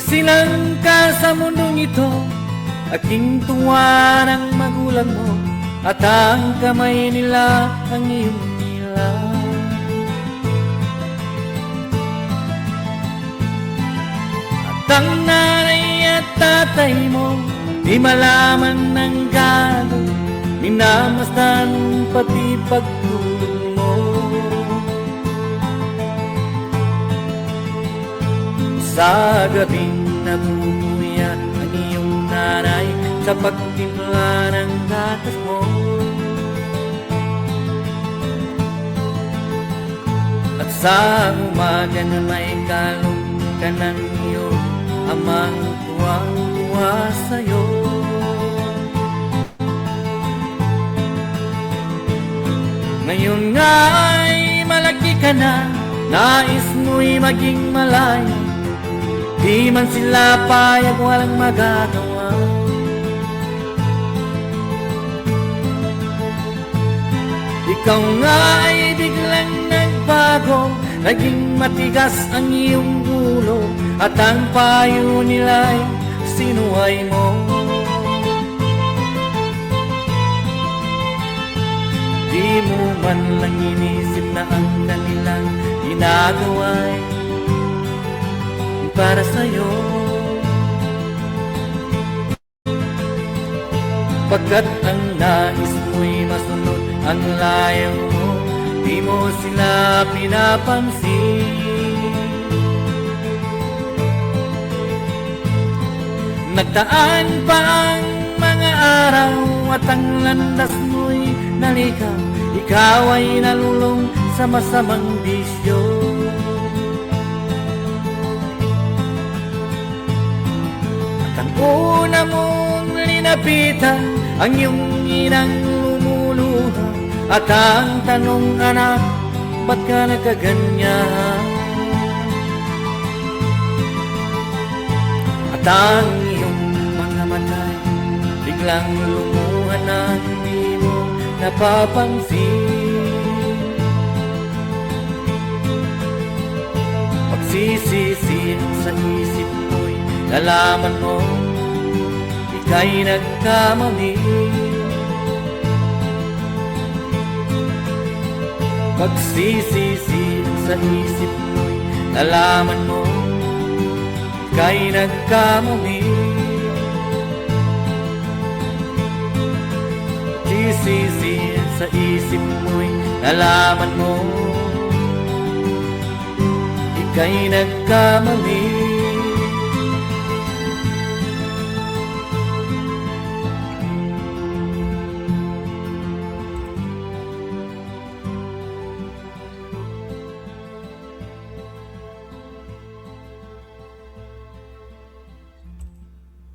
Magsilang ka sa mundong ito, aking tuwa ng magulang mo, at ang kamay nila ang iyong nilaw. At ang nanay at tatay mo, di malaman ng gado, minamasdan pati pagtulog mo. Sa gabing napupuyat ang iyong nanay sa pagtimpla ng gatas mo, at sa umaga na may kalong ka ng iyong amang tuwang-tuwa sa'yo. Ngayon nga ay malaki ka na, nais mo'y maging malaya, di man sila payag, walang magagawa. Ikaw nga ay biglang nagbago, naging matigas ang iyong ulo, at ang payo nila'y sinuway mo. Di mo man lang inisip na ang kanilang ginagawa'y para sa'yo. Pagkat ang nais mo'y masunod ang layaw mo, di mo sila pinapansin. Nagdaan pa ang mga araw at ang landas mo'y naligaw, ikaw ay nalulong sa masamang bisyo. Una mong linapitan ang iyong inang lumuluha, at ang tanong, anak, ba't ka nagkaganyan? At ang iyong mga matay biglang lumuha na hindi mo napapansin. Pagsisisi sa isip mo'y nalaman mo ika'y nagkamali. Pagsisisi sa isip mo'y nalaman mo ika'y nagkamali. Pagsisisi sa isip mo'y nalaman mo ika'y nagkamali.